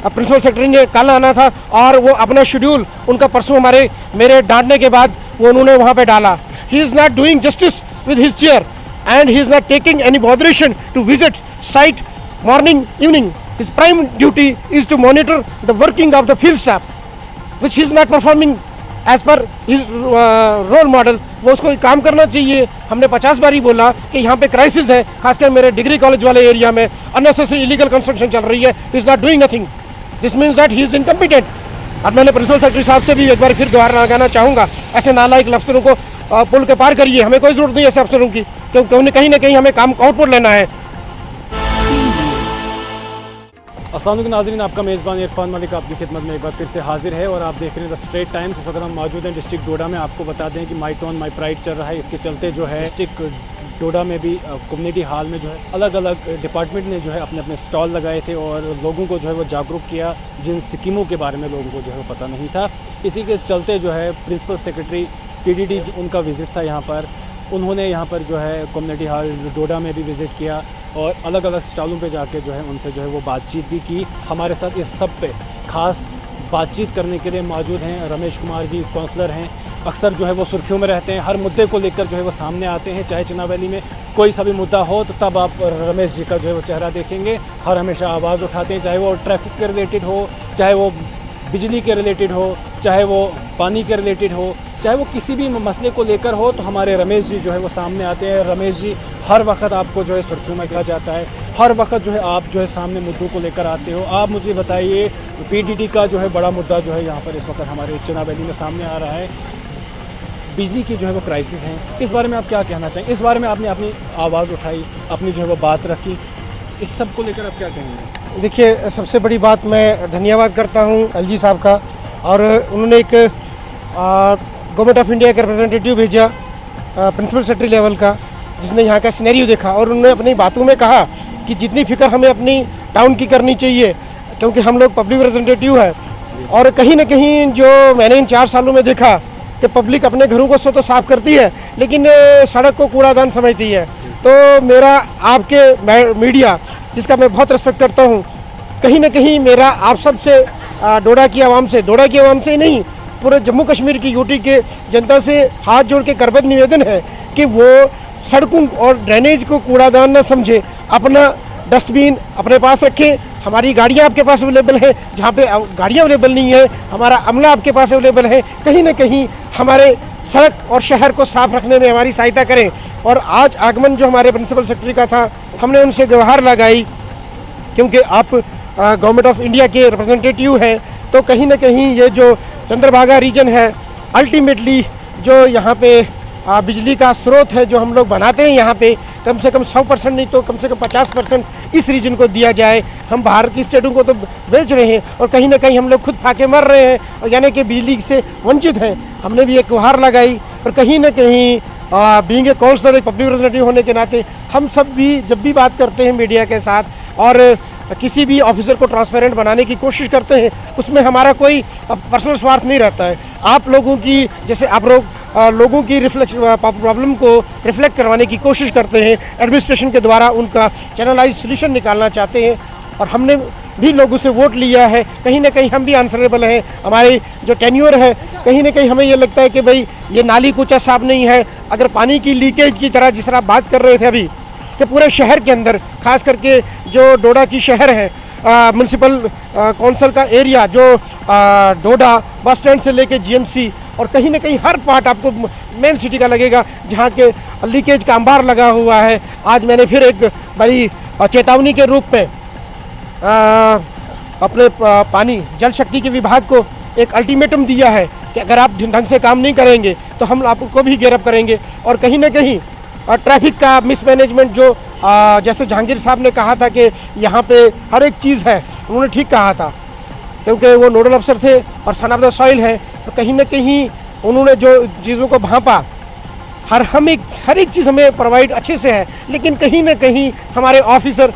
Principal secretary ने कल आना था और वो अपना शेड्यूल उनका परसों मेरे डांटने के बाद वो उन्होंने वहाँ पे डाला। He is not doing justice with his chair and he is not taking any botheration to visit site morning evening. His prime duty is to monitor the working of the field staff, which he is not performing as per his role model. वो उसको काम करना चाहिए। हमने 50 बार ही बोला कि यहाँ पे क्राइसिस है, खासकर मेरे डिग्री कॉलेज वाले एरिया में अननेसेसरी इलीगल कंस्ट्रक्शन चल रही है। He is not doing nothing. This means that he is incompetent. और मैंने प्रिंसिपल सेक्रेटरी साहब से भी एक बार फिर दोबारा लगाना चाहूँगा, ऐसे नालायक अफसरों को पुल के पार करिए। हमें कोई जरूरत नहीं है ऐसे अफसरों की, क्योंकि कहीं ना कहीं हमें काम आउटपुट लेना है। अस्सलाम वालेकुम नाज़रीन, आपका मेज़बान इरफान मलिक आपकी खिदमत में एक बार फिर से हाजिर है और आप देख रहे हैं द स्ट्रेट टाइम्स। इस वक्त हम मौजूद हैं डिस्ट्रिक्ट डोडा में। आपको बता दें कि माई टोन माई प्राइड चल रहा है। इसके चलते जो है डिस्ट्रिक्ट डोडा में भी कम्युनिटी हॉल में जो है अलग अलग डिपार्टमेंट ने जो है अपने अपने स्टॉल लगाए थे और लोगों को जो है वो जागरूक किया, जिन स्कीमों के बारे में लोगों को जो है वो पता नहीं था। इसी के चलते जो है प्रिंसिपल सेक्रेटरी PDD उनका विज़िट था यहाँ पर। उन्होंने यहाँ पर जो है कम्युनिटी हॉल डोडा में भी विज़िट किया और अलग अलग स्टॉलों पे जाके जो है उनसे जो है वो बातचीत भी की। हमारे साथ इस सब पे ख़ास बातचीत करने के लिए मौजूद हैं रमेश कुमार जी, काउंसलर हैं। अक्सर जो है वो सुर्खियों में रहते हैं, हर मुद्दे को लेकर जो है वो सामने आते हैं। चाहे चनाब वैली में कोई सा भी मुद्दा हो तो तब आप रमेश जी का जो है वो चेहरा देखेंगे। हर हमेशा आवाज़ उठाते हैं, चाहे वो ट्रैफिक के रिलेटेड हो, चाहे वो बिजली के रिलेटेड हो, चाहे वो पानी के रिलेटेड हो, चाहे वो किसी भी मसले को लेकर हो, तो हमारे रमेश जी जो है वो सामने आते हैं। रमेश जी हर वक्त आपको जो है सुर्खियों में कहा जाता है, हर वक्त जो है आप जो है सामने मुद्दों को लेकर आते हो। आप मुझे बताइए, PDD का जो है बड़ा मुद्दा जो है यहाँ पर इस वक्त हमारे चनाब वैली में सामने आ रहा है, बिजली की जो है वो क्राइसिस है। इस बारे में आप क्या कहना चाहेंगे? इस बारे में आपने अपनी आवाज़ उठाई, अपनी जो है वो बात रखी, इस सब को लेकर आप क्या कहेंगे? देखिए, सबसे बड़ी बात मैं धन्यवाद करता हूँ LG साहब का, और उन्होंने एक गवर्नमेंट ऑफ इंडिया का रिप्रेजेंटेटिव भेजा प्रिंसिपल सेक्रेटरी लेवल का, जिसने यहाँ का सिनेरियो देखा और उन्होंने अपनी बातों में कहा कि जितनी फिक्र हमें अपनी टाउन की करनी चाहिए, क्योंकि हम लोग पब्लिक रिप्रेजेंटेटिव है। और कहीं ना कहीं जो मैंने इन 4 सालों में देखा कि पब्लिक अपने घरों को तो साफ़ करती है, लेकिन सड़क को कूड़ादान समझती है। तो मेरा आपके मीडिया, जिसका मैं बहुत रिस्पेक्ट करता हूँ, कहीं ना कहीं मेरा आप सब से डोडा की आवाम से नहीं, पूरे जम्मू कश्मीर की यूटी के जनता से हाथ जोड़ के करबद्ध निवेदन है कि वो सड़कों और ड्रेनेज को कूड़ादान न समझे, अपना डस्टबिन अपने पास रखें। हमारी गाड़ियाँ आपके पास अवेलेबल हैं, जहाँ पे गाड़ियाँ अवेलेबल नहीं है हमारा अमला आपके पास अवेलेबल है। कहीं ना कहीं हमारे सड़क और शहर को साफ रखने में हमारी सहायता करें। और आज आगमन जो हमारे प्रिंसिपल सेक्रेटरी का था, हमने उनसे गुहार लगाई, क्योंकि आप गवर्नमेंट ऑफ इंडिया के रिप्रेजेंटेटिव हैं, तो कहीं ना कहीं ये जो चंद्रभागा रीजन है, अल्टीमेटली जो यहाँ पे बिजली का स्रोत है जो हम लोग बनाते हैं, यहाँ पे कम से कम 100% नहीं तो कम से कम 50% इस रीजन को दिया जाए। हम बाहर की स्टेटों को तो बेच रहे हैं और कहीं ना कहीं हम लोग खुद फाके मर रहे हैं, और यानी कि बिजली से वंचित हैं। हमने भी एक गुहार लगाई, और कहीं ना कहीं being a counsellor, public representative होने के नाते हम सब भी जब भी बात करते हैं मीडिया के साथ और किसी भी ऑफिसर को ट्रांसपेरेंट बनाने की कोशिश करते हैं, उसमें हमारा कोई पर्सनल स्वार्थ नहीं रहता है। आप लोगों की, जैसे आप लोग लोगों की प्रॉब्लम को रिफ्लेक्ट करवाने की कोशिश करते हैं, एडमिनिस्ट्रेशन के द्वारा उनका चैनलाइज सोल्यूशन निकालना चाहते हैं, और हमने भी लोगों से वोट लिया है। कहीं ना कहीं हम भी आंसरेबल हैं। हमारे जो टेन्योर है, कहीं ना कहीं हमें ये लगता है कि भाई ये नाली कुछ साफ नहीं है। अगर पानी की लीकेज की तरह, जिस तरह आप बात कर रहे थे अभी, कि पूरे शहर के अंदर, खास करके जो डोडा की शहर है, म्यूनसिपल कौंसिल का एरिया जो डोडा बस स्टैंड से लेके GMC, और कहीं ना कहीं हर पार्ट आपको मेन सिटी का लगेगा जहाँ के लीकेज का अंबार लगा हुआ है। आज मैंने फिर एक बड़ी चेतावनी के रूप में अपने पानी जल शक्ति के विभाग को एक अल्टीमेटम दिया है कि अगर आप ढंग से काम नहीं करेंगे तो हम आपको भी गिरफ्तार करेंगे। और कहीं ना कहीं ट्रैफिक का मिसमैनेजमेंट, जो जैसे जहांगीर साहब ने कहा था कि यहाँ पे हर एक चीज़ है, उन्होंने ठीक कहा था, क्योंकि वो नोडल अफसर थे और सन ऑफ द सॉइल है। तो कहीं ना कहीं उन्होंने जो चीज़ों को भांपा, हर एक चीज़ हमें प्रोवाइड अच्छे से है, लेकिन कहीं ना कहीं हमारे ऑफिसर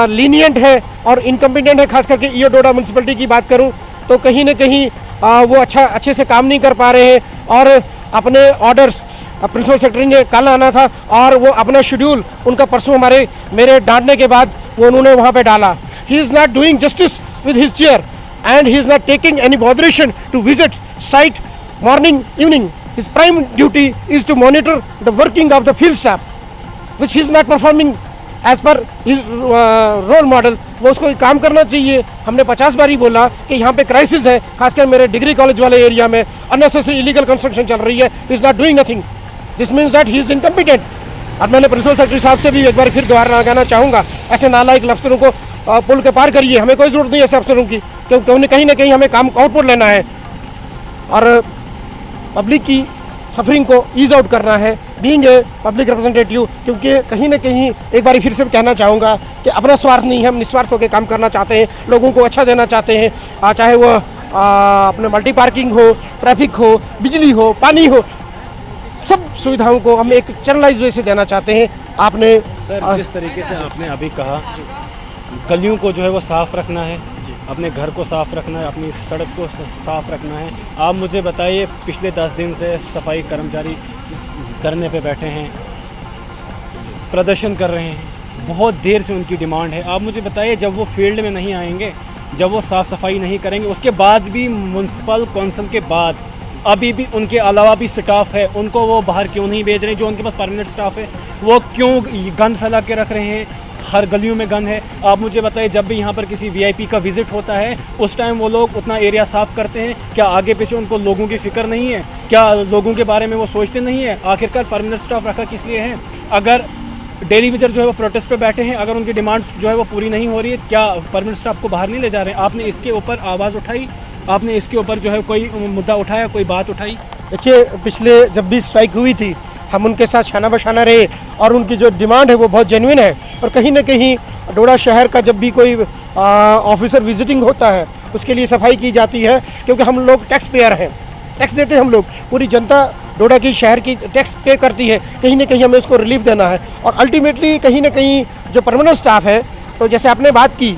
लीनियंट है और इनकम्पिटेंट है। खास करके ईओ डोडा म्यूनसिपलिटी की बात करूं तो कहीं ना कहीं वो अच्छे से काम नहीं कर पा रहे हैं, और अपने ऑर्डर्स प्रिंसिपल सेक्रेटरी ने कल आना था और वो अपना शेड्यूल उनका परसों मेरे डांटने के बाद वो उन्होंने वहाँ पे डाला। He is not doing justice with his chair, and he is not taking any botheration to visit site morning, evening. His prime duty is to monitor the working of the field staff, which he is not performing as per his role model. वो उसको काम करना चाहिए. हमने 50 बार ही बोला कि यहाँ पे क्राइसिस है, खासकर मेरे डिग्री कॉलेज वाले एरिया में अननेसेसरी इलीगल कंस्ट्रक्शन चल रही है. He is not doing nothing. This means that he is incompetent. और मैंने प्रिंसिपल सेक्रेटरी साहब से भी एक बार फिर दोबारा लगाना चाहूँगा, ऐसे नालायक अफसरों को पुल के पार करिए. हमें कोई ज़रूरत नहीं है ऐसे अफसरों की, क्योंकि कहीं ना कहीं हमें काम आउटपुट लेना है और पब्लिक की सफरिंग को ईज आउट करना है, बीइंग ए पब्लिक रिप्रेजेंटेटिव. क्योंकि कहीं ना कहीं एक बार फिर से कहना चाहूँगा कि अपना स्वार्थ नहीं है, हम निस्वार्थ होकर काम करना चाहते हैं, लोगों को अच्छा देना चाहते हैं. चाहे वो अपने मल्टी पार्किंग हो, ट्रैफिक हो, बिजली हो, पानी हो, सब सुविधाओं को हम एक चैनलाइज वे से देना चाहते हैं. आपने सर जिस तरीके से आपने अभी कहा, गलियों को जो है वो साफ़ रखना है, अपने घर को साफ़ रखना है, अपनी सड़क को साफ़ रखना है. आप मुझे बताइए, पिछले 10 दिन से सफाई कर्मचारी धरने पे बैठे हैं, प्रदर्शन कर रहे हैं, बहुत देर से उनकी डिमांड है. आप मुझे बताइए, जब वो फील्ड में नहीं आएंगे, जब वो साफ़ सफाई नहीं करेंगे, उसके बाद भी म्यूनसिपल कौंसिल के बाद अभी भी उनके अलावा भी स्टाफ है, उनको वो बाहर क्यों नहीं भेज रहे? जो उनके पास परमानेंट स्टाफ है वो क्यों गंद फैला के रख रहे हैं? हर गलियों में गंद है. आप मुझे बताइए, जब भी यहाँ पर किसी वीआईपी का विज़िट होता है उस टाइम वो लोग उतना एरिया साफ़ करते हैं? क्या आगे पीछे उनको लोगों की फ़िक्र नहीं है? क्या लोगों के बारे में वो सोचते नहीं है? आखिरकार परमानेंट स्टाफ रखा किस लिए है? अगर डेली विजिटर जो है वो प्रोटेस्ट पे बैठे हैं, अगर उनकी डिमांड्स जो है वो पूरी नहीं हो रही है, क्या परमानेंट स्टाफ को बाहर नहीं ले जा रहे हैं? आपने इसके ऊपर आवाज़ उठाई? आपने इसके ऊपर जो है कोई मुद्दा उठाया, कोई बात उठाई? देखिए, पिछले जब भी स्ट्राइक हुई थी, हम उनके साथ शाना बशाना रहे और उनकी जो डिमांड है वो बहुत जेन्युइन है. और कहीं ना कहीं डोडा शहर का जब भी कोई ऑफिसर विजिटिंग होता है उसके लिए सफाई की जाती है, क्योंकि हम लोग टैक्स पेयर हैं, टैक्स देते हैं हम लोग. पूरी जनता डोडा की शहर की टैक्स पे करती है. कहीं ना कहीं हमें उसको रिलीफ देना है. और अल्टीमेटली कहीं ना कहीं जो परमानेंट स्टाफ है, तो जैसे आपने बात की,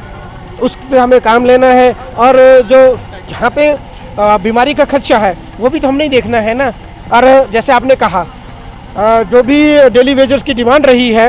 उस पर हमें काम लेना है. और जो जहाँ पे बीमारी का खदशा है वो भी तो हमने ही देखना है ना. और जैसे आपने कहा, जो भी डेली वेजर्स की डिमांड रही है,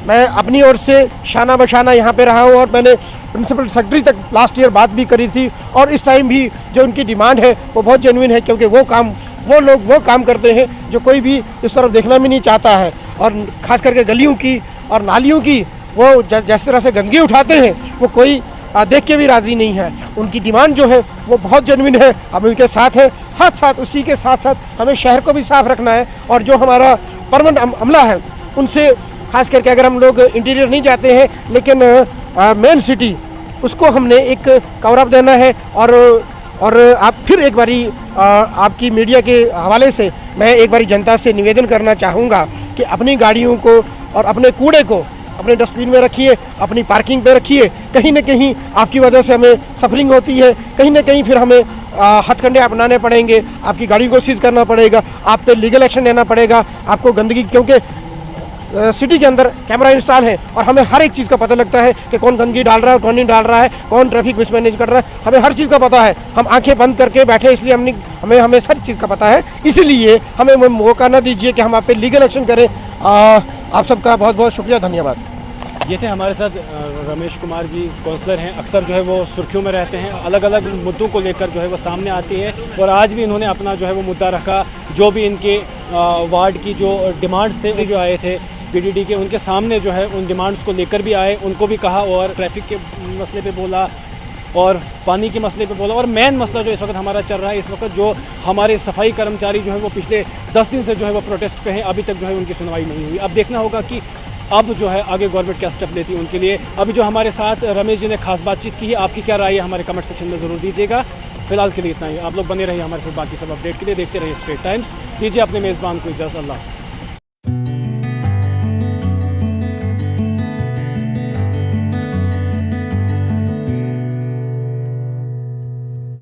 मैं अपनी ओर से शाना बशाना यहाँ पे रहा हूँ और मैंने प्रिंसिपल सेक्रेटरी तक लास्ट ईयर बात भी करी थी. और इस टाइम भी जो उनकी डिमांड है वो बहुत जेन्युइन है, क्योंकि वो लोग वो काम करते हैं जो कोई भी इस तरफ देखना भी नहीं चाहता है. और ख़ास करके गलियों की और नालियों की वो जिस तरह से गंदगी उठाते हैं वो कोई देख के भी राज़ी नहीं है. उनकी डिमांड जो है वो बहुत जेन्युइन है, हम उनके साथ हैं. साथ साथ उसी के साथ साथ हमें शहर को भी साफ़ रखना है. और जो हमारा परमानेंट अमला है उनसे, खास करके अगर हम लोग इंटीरियर नहीं जाते हैं लेकिन मेन सिटी, उसको हमने एक कवर अप देना है. और आप फिर एक बारी आपकी मीडिया के हवाले से मैं एक बारी जनता से निवेदन करना चाहूँगा कि अपनी गाड़ियों को और अपने कूड़े को अपने डस्टबिन में रखिए, अपनी पार्किंग पे रखिए. कहीं ना कहीं आपकी वजह से हमें सफरिंग होती है, कहीं ना कहीं फिर हमें हथकंडे अपनाने पड़ेंगे, आपकी गाड़ी को सीज करना पड़ेगा, आप पे लीगल एक्शन लेना पड़ेगा. आपको गंदगी, क्योंकि सिटी के अंदर कैमरा इंस्टॉल है और हमें हर एक चीज़ का पता लगता है कि कौन गंदगी डाल रहा है, कौन नहीं डाल रहा है, कौन ट्रैफिक मिसमैनेज कर रहा है. हमें हर चीज़ का पता है. हम आंखें बंद करके बैठे, इसलिए हमें हर चीज़ का पता है. इसीलिए हमें मौका ना दीजिए कि हम आप पे लीगल एक्शन करें. आप सबका बहुत बहुत शुक्रिया, धन्यवाद. ये थे हमारे साथ रमेश कुमार जी, काउंसलर हैं. अक्सर जो है वो सुर्खियों में रहते हैं, अलग अलग मुद्दों को लेकर जो है वो सामने आती है. और आज भी इन्होंने अपना जो है वो मुद्दा रखा, जो भी इनके वार्ड की जो डिमांड्स थे, जो आए थे पीडीडी के, उनके सामने जो है उन डिमांड्स को लेकर भी आए, उनको भी कहा. और ट्रैफिक के मसले पे बोला और पानी के मसले पे बोला. और मेन मसला जो इस वक्त हमारा चल रहा है, इस वक्त जो हमारे सफाई कर्मचारी जो है वो पिछले 10 दिन से जो है वो प्रोटेस्ट पे हैं, अभी तक जो है उनकी सुनवाई नहीं हुई. अब देखना होगा कि अब जो है आगे गवर्नमेंट क्या स्टेप लेती है उनके लिए. अभी जो हमारे साथ रमेश जी ने खास बातचीत की है, आपकी क्या राय है हमारे कमेंट सेक्शन में ज़रूर दीजिएगा. फिलहाल के लिए इतना ही. आप लोग बने रहिए हमारे साथ बाकी सब अपडेट के लिए. देखते रहिए स्ट्रेट टाइम्स. दीजिए अपने मेज़बान को इजाज़त. अल्लाह हाफ़िज़.